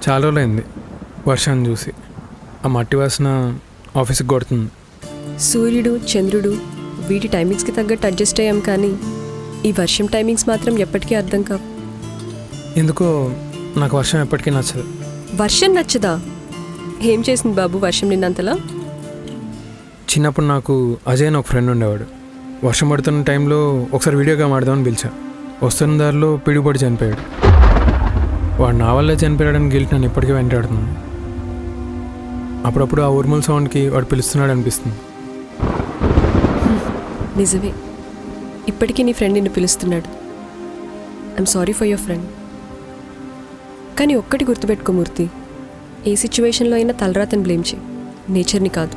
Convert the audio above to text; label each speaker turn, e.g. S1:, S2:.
S1: చాలా రోజులైంది వర్షాన్ని చూసి. ఆ మట్టి వాసన ఆఫీస్కి కొడుతుంది.
S2: సూర్యుడు చంద్రుడు వీటి టైమింగ్స్కి తగ్గట్టు అడ్జస్ట్ అయ్యాం, కానీ ఈ వర్షం టైమింగ్స్ మాత్రం ఎప్పటికీ అర్థం కావు.
S1: ఎందుకో నాకు వర్షం ఎప్పటికీ నచ్చదు.
S2: వర్షం నచ్చదా? ఏం చేసింది బాబు వర్షం నిన్నంతలా?
S1: చిన్నప్పుడు నాకు అజయ్ అని ఒక ఫ్రెండ్ ఉండేవాడు. వర్షం పడుతున్న టైంలో ఒకసారి వీడియోగా ఆడదామని పిలిచా. వస్తున్న దారిలో పిడుగుపడి చనిపోయాడు. వాడు నా వల్లే చనిపోయాడని గిల్ట్ నన్ను ఇప్పటికీ వెంటాడుతుంది. అప్పుడప్పుడు ఆ ఊర్మూల సౌండ్కి వాడు పిలుస్తున్నాడు అనిపిస్తుంది.
S2: నిజమే, ఇప్పటికీ నీ ఫ్రెండ్ నిన్ను పిలుస్తున్నాడు. I'm sorry for your friend. కానీ ఒక్కటి గుర్తుపెట్టుకో మూర్తి, ఏ సిచ్యువేషన్లో అయినా తలరాతని బ్లేమ్ చేయి, నేచర్ని కాదు.